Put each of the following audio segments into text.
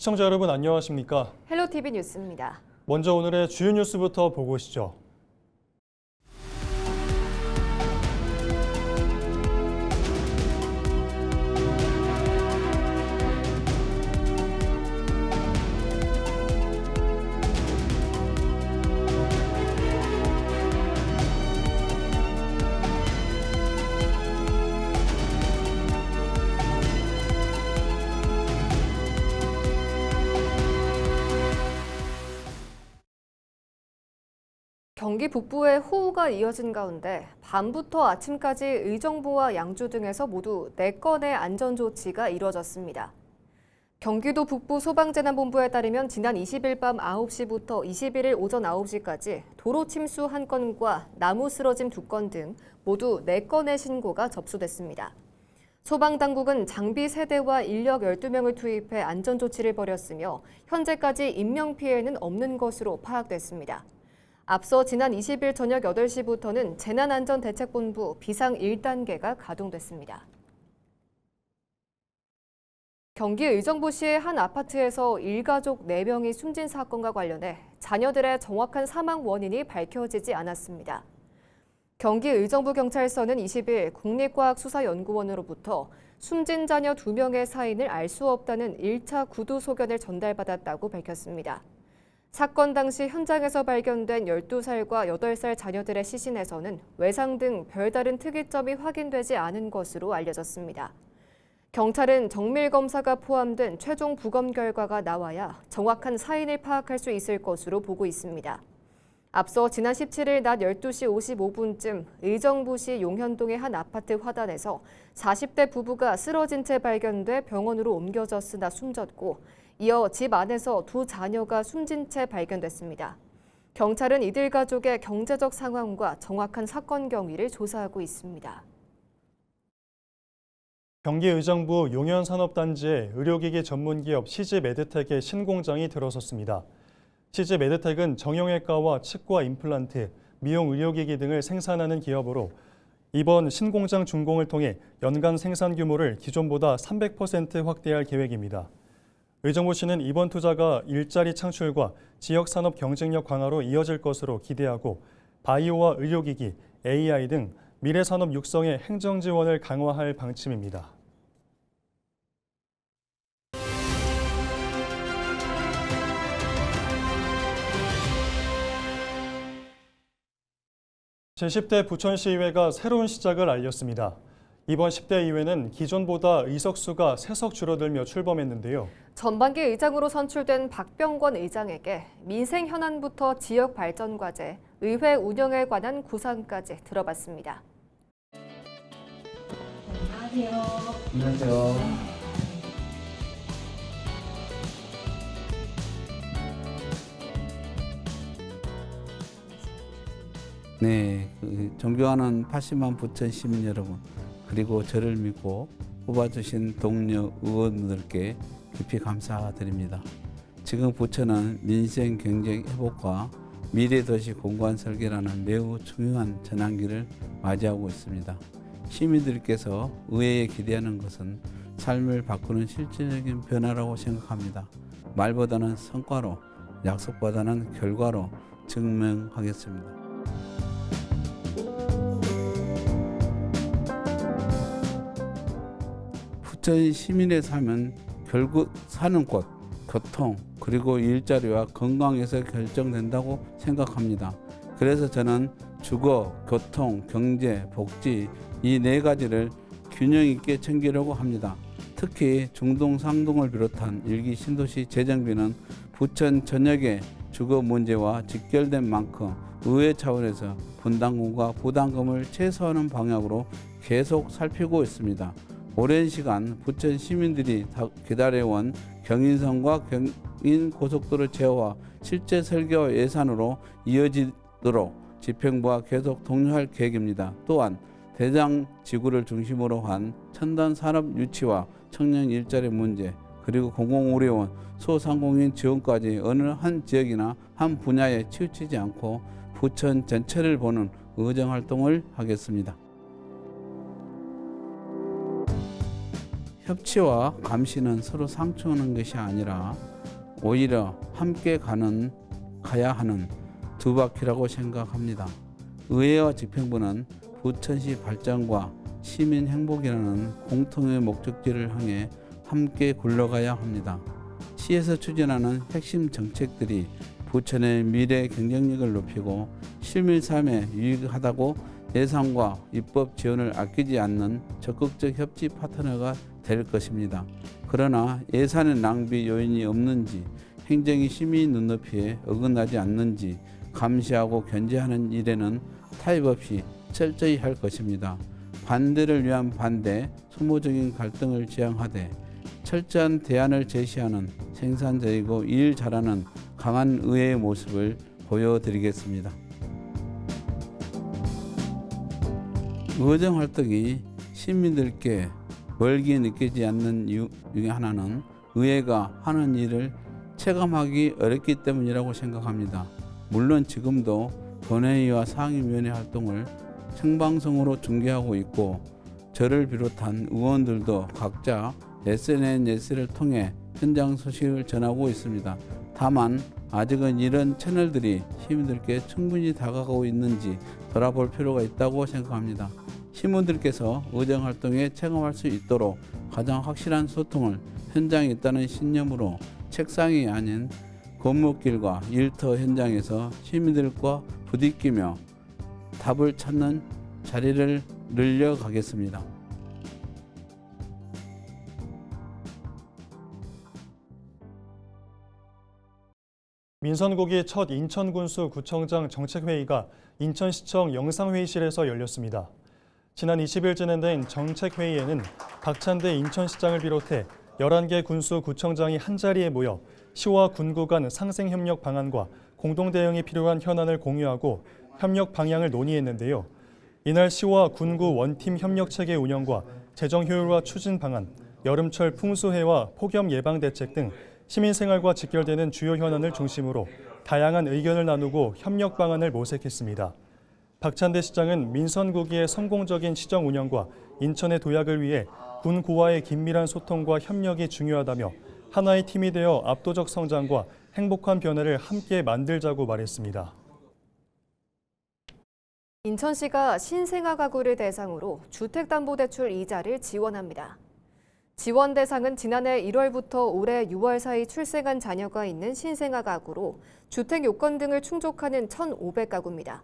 시청자 여러분 안녕하십니까? 헬로티비 뉴스입니다. 먼저 오늘의 주요 뉴스부터 보고 오시죠. 경기 북부에 호우가 이어진 가운데 밤부터 아침까지 의정부와 양주 등에서 모두 4건의 안전조치가 이뤄졌습니다. 경기도 북부 소방재난본부에 따르면 지난 20일 밤 9시부터 21일 오전 9시까지 도로 침수 1건과 나무 쓰러짐 2건 등 모두 4건의 신고가 접수됐습니다. 소방당국은 장비 3대와 인력 12명을 투입해 안전조치를 벌였으며 현재까지 인명피해는 없는 것으로 파악됐습니다. 앞서 지난 20일 저녁 8시부터는 재난안전대책본부 비상 1단계가 가동됐습니다. 경기 의정부시의 한 아파트에서 일가족 4명이 숨진 사건과 관련해 자녀들의 정확한 사망 원인이 밝혀지지 않았습니다. 경기 의정부경찰서는 20일 국립과학수사연구원으로부터 숨진 자녀 2명의 사인을 알 수 없다는 1차 구두 소견을 전달받았다고 밝혔습니다. 사건 당시 현장에서 발견된 12살과 8살 자녀들의 시신에서는 외상 등 별다른 특이점이 확인되지 않은 것으로 알려졌습니다. 경찰은 정밀검사가 포함된 최종 부검 결과가 나와야 정확한 사인을 파악할 수 있을 것으로 보고 있습니다. 앞서 지난 17일 낮 12시 55분쯤 의정부시 용현동의 한 아파트 화단에서 40대 부부가 쓰러진 채 발견돼 병원으로 옮겨졌으나 숨졌고 이어 집 안에서 2 자녀가 숨진 채 발견됐습니다. 경찰은 이들 가족의 경제적 상황과 정확한 사건 경위를 조사하고 있습니다. 경기 의정부 용현산업단지에 의료기기 전문기업 CG메드텍의 신공장이 들어섰습니다. CG메드텍은 정형외과와 치과 임플란트, 미용 의료기기 등을 생산하는 기업으로 이번 신공장 준공을 통해 연간 생산 규모를 기존보다 300% 확대할 계획입니다. 의정부시는 이번 투자가 일자리 창출과 지역산업 경쟁력 강화로 이어질 것으로 기대하고 바이오와 의료기기, AI 등 미래산업 육성에 행정 지원을 강화할 방침입니다. 제10대 부천시의회가 새로운 시작을 알렸습니다. 이번 10대 의회는 기존보다 의석수가 3석 줄어들며 출범했는데요. 전반기 의장으로 선출된 박병권 의장에게 민생 현안부터 지역 발전 과제, 의회 운영에 관한 구상까지 들어봤습니다. 안녕하세요. 안녕하세요. 네, 존경하는 80만 부천 시민 여러분, 그리고 저를 믿고 뽑아주신 동료 의원들께 깊이 감사드립니다. 지금 부천은 민생 경쟁 회복과 미래도시 공간 설계라는 매우 중요한 전환기를 맞이하고 있습니다. 시민들께서 의회에 기대하는 것은 삶을 바꾸는 실질적인 변화라고 생각합니다. 말보다는 성과로, 약속보다는 결과로 증명하겠습니다. 부천 시민의 삶은 결국 사는 곳, 교통, 그리고 일자리와 건강에서 결정된다고 생각합니다. 그래서 저는 주거, 교통, 경제, 복지 이 4가지를 균형 있게 챙기려고 합니다. 특히 중동, 상동을 비롯한 일기 신도시 재정비는 부천 전역의 주거 문제와 직결된 만큼 의회 차원에서 분담금과 부담금을 최소화하는 방향으로 계속 살피고 있습니다. 오랜 시간 부천 시민들이 기다려온 경인선과 경인고속도로 제어와 실제 설계와 예산으로 이어지도록 집행부와 계속 독려할 계획입니다. 또한 대장지구를 중심으로 한 첨단 산업 유치와 청년 일자리 문제, 그리고 공공의료원, 소상공인 지원까지 어느 한 지역이나 한 분야에 치우치지 않고 부천 전체를 보는 의정활동을 하겠습니다. 협치와 감시는 서로 상충하는 것이 아니라 오히려 함께 가야 하는 두 바퀴라고 생각합니다. 의회와 집행부는 부천시 발전과 시민 행복이라는 공통의 목적지를 향해 함께 굴러가야 합니다. 시에서 추진하는 핵심 정책들이 부천의 미래 경쟁력을 높이고 시민 삶에 유익하다고 예산과 입법 지원을 아끼지 않는 적극적 협치 파트너가 될 것입니다. 그러나 예산의 낭비 요인이 없는지, 행정이 시민 눈높이에 어긋나지 않는지 감시하고 견제하는 일에는 타협 없이 철저히 할 것입니다. 반대를 위한 반대, 소모적인 갈등을 지향하되 철저한 대안을 제시하는 생산적이고 일 잘하는 강한 의회의 모습을 보여드리겠습니다. 의정 활동이 시민들께 멀게 느끼지 않는 이유 중에 하나는 의회가 하는 일을 체감하기 어렵기 때문이라고 생각합니다. 물론 지금도 본회의와 상임위원회 활동을 생방송으로 중계하고 있고 저를 비롯한 의원들도 각자 SNS를 통해 현장 소식을 전하고 있습니다. 다만 아직은 이런 채널들이 시민들께 충분히 다가가고 있는지 돌아볼 필요가 있다고 생각합니다. 시민들께서 의정활동에 체감할 수 있도록 가장 확실한 소통을 현장에 있다는 신념으로 책상이 아닌 골목길과 일터 현장에서 시민들과 부딪히며 답을 찾는 자리를 늘려가겠습니다. 민선국이 첫 인천군수 구청장 정책회의가 인천시청 영상회의실에서 열렸습니다. 지난 20일 진행된 정책회의에는 박찬대 인천시장을 비롯해 11개 군수 구청장이 한자리에 모여 시와 군구 간 상생협력 방안과 공동대응이 필요한 현안을 공유하고 협력 방향을 논의했는데요. 이날 시와 군구 원팀 협력체계 운영과 재정 효율화 추진 방안, 여름철 풍수해와 폭염 예방 대책 등 시민생활과 직결되는 주요 현안을 중심으로 다양한 의견을 나누고 협력 방안을 모색했습니다. 박찬대 시장은 민선구기의 성공적인 시정 운영과 인천의 도약을 위해 군구와의 긴밀한 소통과 협력이 중요하다며 하나의 팀이 되어 압도적 성장과 행복한 변화를 함께 만들자고 말했습니다. 인천시가 신생아 가구를 대상으로 주택담보대출 이자를 지원합니다. 지원 대상은 지난해 1월부터 올해 6월 사이 출생한 자녀가 있는 신생아 가구로 주택 요건 등을 충족하는 1,500가구입니다.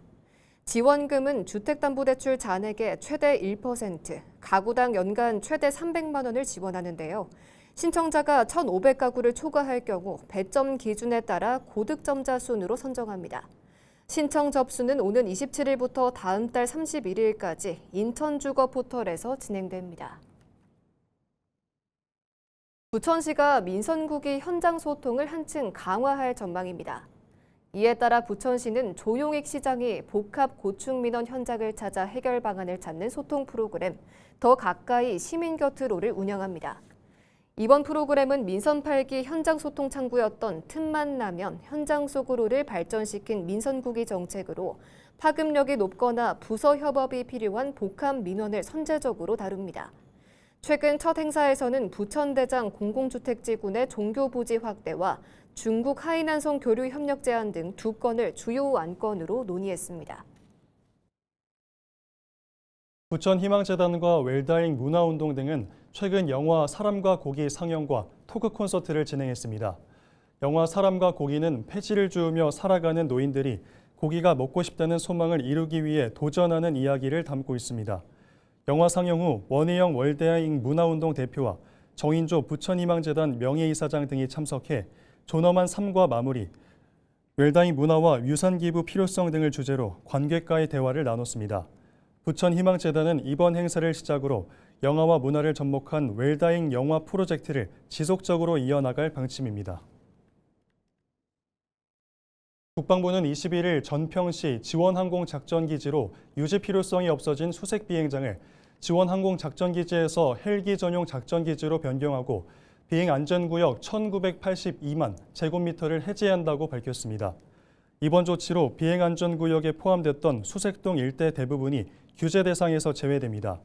지원금은 주택담보대출 잔액의 최대 1%, 가구당 연간 최대 300만 원을 지원하는데요. 신청자가 1,500가구를 초과할 경우 배점 기준에 따라 고득점자 순으로 선정합니다. 신청 접수는 오는 27일부터 다음 달 31일까지 인천주거 포털에서 진행됩니다. 부천시가 민선구기 현장 소통을 한층 강화할 전망입니다. 이에 따라 부천시는 조용익 시장이 복합 고충 민원 현장을 찾아 해결 방안을 찾는 소통 프로그램 더 가까이 시민 곁으로를 운영합니다. 이번 프로그램은 민선 8기 현장 소통 창구였던 틈만 나면 현장 속으로를 발전시킨 민선구기 정책으로 파급력이 높거나 부서 협업이 필요한 복합 민원을 선제적으로 다룹니다. 최근 첫 행사에서는 부천대장 공공주택지구내 종교부지 확대와 중국 하이난성 교류 협력 제한 등 2건을 주요 안건으로 논의했습니다. 부천희망재단과 웰다잉 문화운동 등은 최근 영화 사람과 고기 상영과 토크 콘서트를 진행했습니다. 영화 사람과 고기는 폐지를 주우며 살아가는 노인들이 고기가 먹고 싶다는 소망을 이루기 위해 도전하는 이야기를 담고 있습니다. 영화 상영 후 원희영 웰다잉 문화운동 대표와 정인조 부천희망재단 명예이사장 등이 참석해 존엄한 삶과 마무리, 웰다잉 문화와 유산 기부 필요성 등을 주제로 관객과의 대화를 나눴습니다. 부천희망재단은 이번 행사를 시작으로 영화와 문화를 접목한 웰다잉 영화 프로젝트를 지속적으로 이어나갈 방침입니다. 국방부는 21일 전평시 지원항공작전기지로 유지 필요성이 없어진 수색 비행장을 지원항공작전기지에서 헬기 전용 작전기지로 변경하고 비행안전구역 1982만 제곱미터를 해제한다고 밝혔습니다. 이번 조치로 비행안전구역에 포함됐던 수색동 일대 대부분이 규제 대상에서 제외됩니다.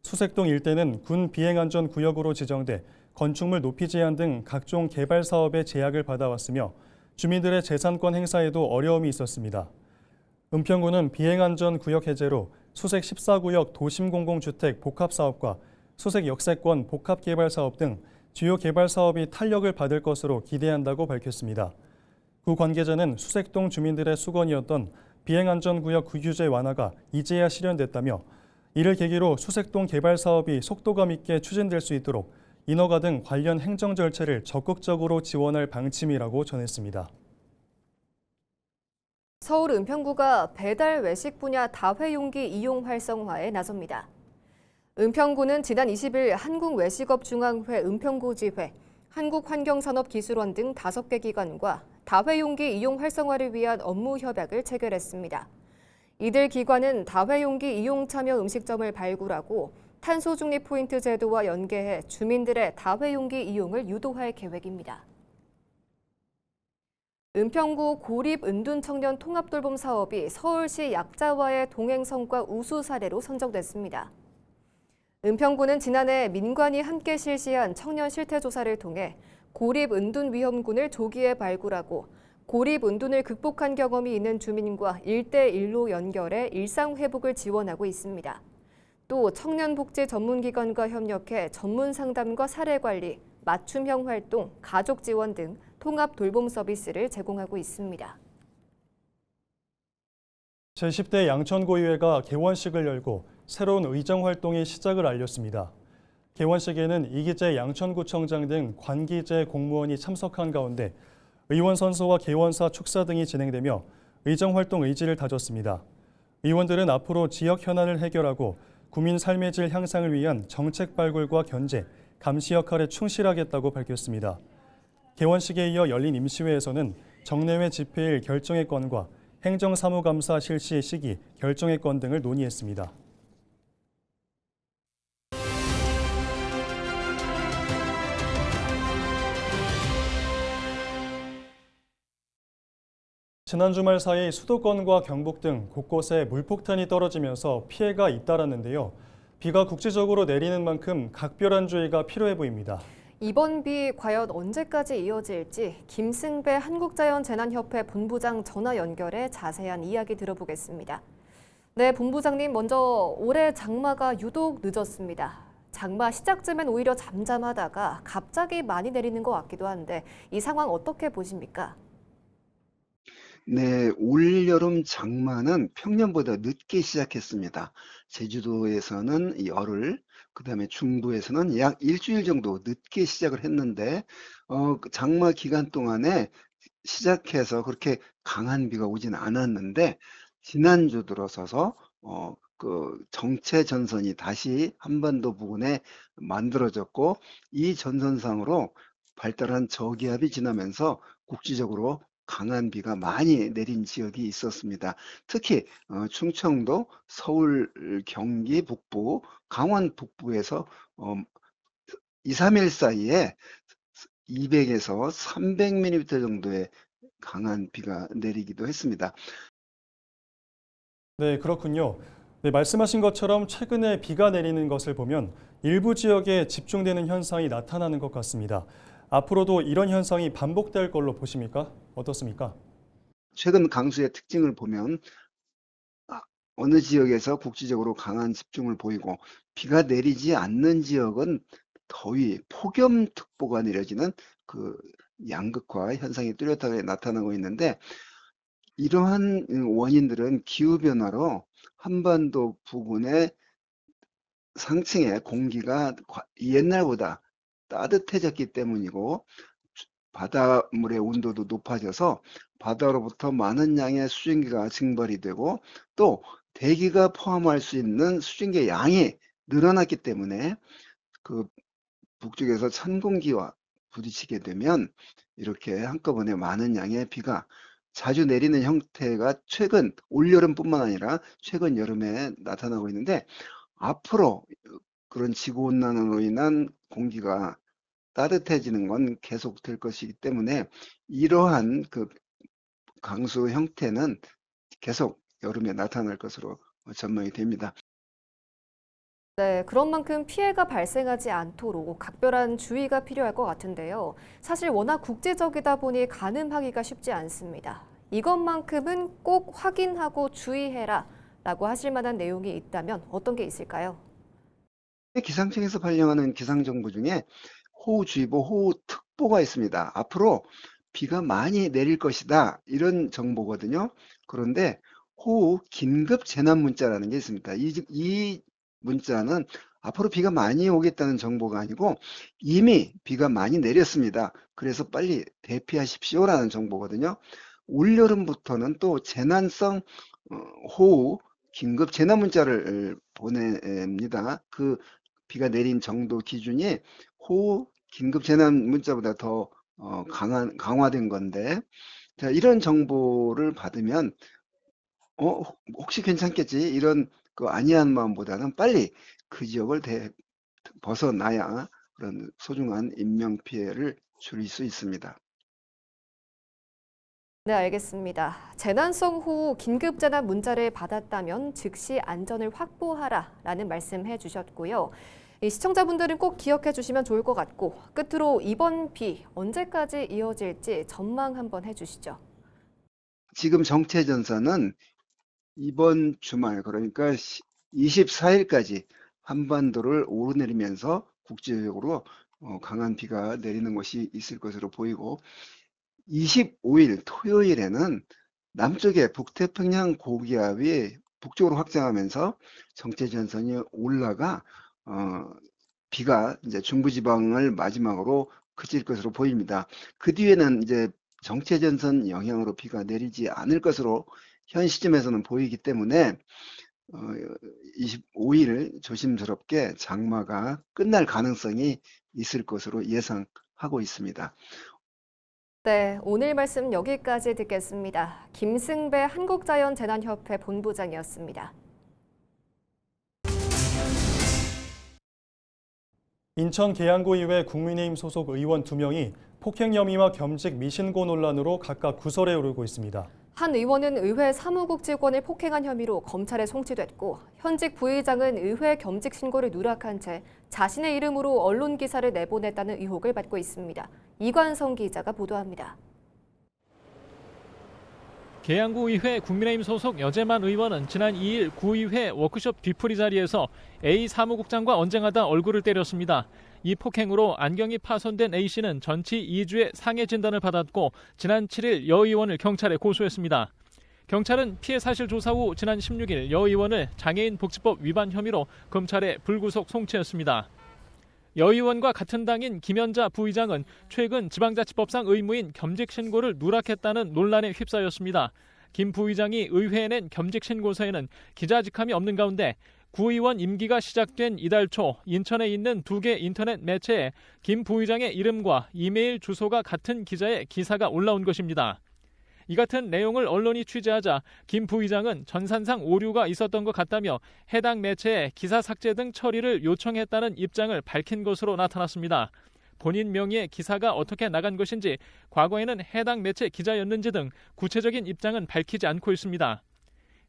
수색동 일대는 군 비행안전구역으로 지정돼 건축물 높이 제한 등 각종 개발 사업에 제약을 받아왔으며 주민들의 재산권 행사에도 어려움이 있었습니다. 은평구는 비행안전구역 해제로 수색 14구역 도심공공주택 복합사업과 수색 역세권 복합개발사업 등 주요 개발 사업이 탄력을 받을 것으로 기대한다고 밝혔습니다. 구 관계자는 수색동 주민들의 수건이었던 비행안전구역 규제 완화가 이제야 실현됐다며 이를 계기로 수색동 개발 사업이 속도감 있게 추진될 수 있도록 인허가 등 관련 행정 절차를 적극적으로 지원할 방침이라고 전했습니다. 서울 은평구가 배달 외식 분야 다회용기 이용 활성화에 나섭니다. 은평구는 지난 20일 한국외식업중앙회 은평구지회, 한국환경산업기술원 등 5개 기관과 다회용기 이용 활성화를 위한 업무 협약을 체결했습니다. 이들 기관은 다회용기 이용 참여 음식점을 발굴하고 탄소 중립 포인트 제도와 연계해 주민들의 다회용기 이용을 유도할 계획입니다. 은평구 고립 은둔 청년 통합 돌봄 사업이 서울시 약자와의 동행 성과 우수 사례로 선정됐습니다. 은평구는 지난해 민관이 함께 실시한 청년 실태 조사를 통해 고립 은둔 위험군을 조기에 발굴하고 고립 은둔을 극복한 경험이 있는 주민과 1대1로 연결해 일상 회복을 지원하고 있습니다. 또 청년복지 전문기관과 협력해 전문 상담과 사례 관리, 맞춤형 활동, 가족 지원 등 통합 돌봄 서비스를 제공하고 있습니다. 제10대 양천구의회가 개원식을 열고 새로운 의정 활동의 시작을 알렸습니다. 개원식에는 이기재 양천구청장 등 관기재 공무원이 참석한 가운데 의원 선서와 개원사 축사 등이 진행되며 의정 활동 의지를 다졌습니다. 의원들은 앞으로 지역 현안을 해결하고 구민 삶의 질 향상을 위한 정책 발굴과 견제, 감시 역할에 충실하겠다고 밝혔습니다. 개원식에 이어 열린 임시회에서는 정례회 집회일 결정의 건과 행정사무감사 실시 시기, 결정의 건 등을 논의했습니다. 지난 주말 사이 수도권과 경북 등 곳곳에 물폭탄이 떨어지면서 피해가 잇따랐는데요. 비가 국지적으로 내리는 만큼 각별한 주의가 필요해 보입니다. 이번 비 과연 언제까지 이어질지 김승배 한국자연재난협회 본부장 전화 연결해 자세한 이야기 들어보겠습니다. 네, 본부장님, 먼저 올해 장마가 유독 늦었습니다. 장마 시작쯤엔 오히려 잠잠하다가 갑자기 많이 내리는 것 같기도 한데 이 상황 어떻게 보십니까? 네, 올여름 장마는 평년보다 늦게 시작했습니다. 제주도에서는 열흘, 그다음에 중부에서는 약 일주일 정도 늦게 시작을 했는데 그 장마 기간 동안에 시작해서 그렇게 강한 비가 오진 않았는데 지난주 들어서서 그 정체 전선이 다시 한반도 부근에 만들어졌고 이 전선상으로 발달한 저기압이 지나면서 국지적으로 강한 비가 많이 내린 지역이 있었습니다. 특히 충청도, 서울, 경기 북부, 강원 북부에서 2, 3일 사이에 200에서 300mm 정도의 강한 비가 내리기도 했습니다. 네, 그렇군요. 네, 말씀하신 것처럼 최근에 비가 내리는 것을 보면 일부 지역에 집중되는 현상이 나타나는 것 같습니다. 앞으로도 이런 현상이 반복될 걸로 보십니까? 어떻습니까? 최근 강수의 특징을 보면 어느 지역에서 국지적으로 강한 집중을 보이고 비가 내리지 않는 지역은 더위, 폭염특보가 내려지는 그 양극화 현상이 뚜렷하게 나타나고 있는데 이러한 원인들은 기후변화로 한반도 부근의 상층의 공기가 옛날보다 따뜻해졌기 때문이고 바닷물의 온도도 높아져서 바다로부터 많은 양의 수증기가 증발이 되고 또 대기가 포함할 수 있는 수증기의 양이 늘어났기 때문에 그 북쪽에서 찬 공기와 부딪히게 되면 이렇게 한꺼번에 많은 양의 비가 자주 내리는 형태가 최근 올여름뿐만 아니라 최근 여름에 나타나고 있는데 앞으로 그런 지구온난화로 인한 공기가 따뜻해지는 건 계속될 것이기 때문에 이러한 그 강수 형태는 계속 여름에 나타날 것으로 전망이 됩니다. 네, 그런 만큼 피해가 발생하지 않도록 각별한 주의가 필요할 것 같은데요. 사실 워낙 국제적이다 보니 가늠하기가 쉽지 않습니다. 이것만큼은 꼭 확인하고 주의해라 라고 하실 만한 내용이 있다면 어떤 게 있을까요? 기상청에서 발령하는 기상정보 중에 호우주의보, 호우특보가 있습니다. 앞으로 비가 많이 내릴 것이다, 이런 정보거든요. 그런데 호우 긴급 재난 문자라는 게 있습니다. 이 문자는 앞으로 비가 많이 오겠다는 정보가 아니고 이미 비가 많이 내렸습니다. 그래서 빨리 대피하십시오라는 정보거든요. 올여름부터는 또 재난성 호우 긴급 재난 문자를 보냅니다. 그 비가 내린 정도 기준이 호우 긴급 재난 문자보다 더 강화된 건데, 자, 이런 정보를 받으면 혹시 괜찮겠지, 이런 그 안이한 마음보다는 빨리 그 지역을 벗어나야 그런 소중한 인명 피해를 줄일 수 있습니다. 네, 알겠습니다. 재난성 호우 긴급재난 문자를 받았다면 즉시 안전을 확보하라라는 말씀해 주셨고요. 이 시청자분들은 꼭 기억해 주시면 좋을 것 같고, 끝으로 이번 비 언제까지 이어질지 전망 한번 해주시죠. 지금 정체전선은 이번 주말, 그러니까 24일까지 한반도를 오르내리면서 국제적으로 강한 비가 내리는 곳이 있을 것으로 보이고, 25일 토요일에는 남쪽에 북태평양 고기압이 북쪽으로 확장하면서 정체전선이 올라가 비가 이제 중부지방을 마지막으로 그칠 것으로 보입니다. 그 뒤에는 이제 정체전선 영향으로 비가 내리지 않을 것으로 현 시점에서는 보이기 때문에 25일 조심스럽게 장마가 끝날 가능성이 있을 것으로 예상하고 있습니다. 네, 오늘 말씀 여기까지 듣겠습니다. 김승배 한국자연재난협회 본부장이었습니다. 인천 계양구의회 국민의힘 소속 의원 2명이 폭행 혐의와 겸직 미신고 논란으로 각각 구설에 오르고 있습니다. 한 의원은 의회 사무국 직원을 폭행한 혐의로 검찰에 송치됐고, 현직 부의장은 의회 겸직 신고를 누락한 채 자신의 이름으로 언론 기사를 내보냈다는 의혹을 받고 있습니다. 이관성 기자가 보도합니다. 계양구의회 국민의힘 소속 여재만 의원은 지난 2일 구의회 워크숍 뒤풀이 자리에서 A 사무국장과 언쟁하다 얼굴을 때렸습니다. 이 폭행으로 안경이 파손된 A씨는 전치 2주의 상해 진단을 받았고 지난 7일 여 의원을 경찰에 고소했습니다. 경찰은 피해 사실 조사 후 지난 16일 여 의원을 장애인 복지법 위반 혐의로 검찰에 불구속 송치했습니다. 여 의원과 같은 당인 김연자 부의장은 최근 지방자치법상 의무인 겸직 신고를 누락했다는 논란에 휩싸였습니다. 김 부의장이 의회에 낸 겸직 신고서에는 기자 직함이 없는 가운데 구의원 임기가 시작된 이달 초 인천에 있는 2개 인터넷 매체에 김 부의장의 이름과 이메일 주소가 같은 기자의 기사가 올라온 것입니다. 이 같은 내용을 언론이 취재하자 김 부의장은 전산상 오류가 있었던 것 같다며 해당 매체에 기사 삭제 등 처리를 요청했다는 입장을 밝힌 것으로 나타났습니다. 본인 명의의 기사가 어떻게 나간 것인지, 과거에는 해당 매체 기자였는지 등 구체적인 입장은 밝히지 않고 있습니다.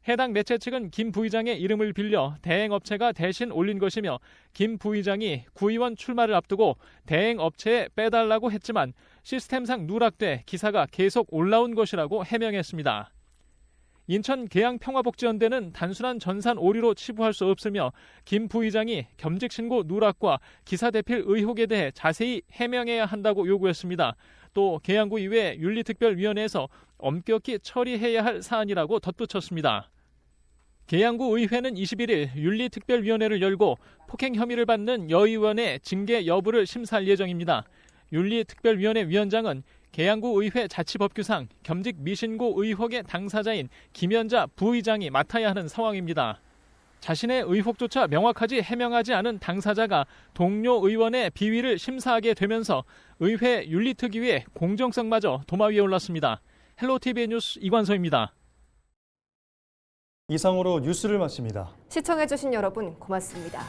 해당 매체 측은 김 부의장의 이름을 빌려 대행업체가 대신 올린 것이며, 김 부의장이 구의원 출마를 앞두고 대행업체에 빼달라고 했지만 시스템상 누락돼 기사가 계속 올라온 것이라고 해명했습니다. 인천 계양평화복지연대는 단순한 전산 오류로 치부할 수 없으며 김 부의장이 겸직 신고 누락과 기사 대필 의혹에 대해 자세히 해명해야 한다고 요구했습니다. 또 계양구 이외 윤리특별위원회에서 엄격히 처리해야 할 사안이라고 덧붙였습니다. 계양구 의회는 21일 윤리특별위원회를 열고 폭행 혐의를 받는 여 의원의 징계 여부를 심사할 예정입니다. 윤리특별위원회 위원장은 계양구 의회 자치법규상 겸직 미신고 의혹의 당사자인 김연자 부의장이 맡아야 하는 상황입니다. 자신의 의혹조차 명확하지 해명하지 않은 당사자가 동료 의원의 비위를 심사하게 되면서 의회 윤리특위의 공정성마저 도마 위에 올랐습니다. 헬로티비 뉴스 이관서입니다. 이상으로 뉴스를 마칩니다. 시청해주신 여러분 고맙습니다.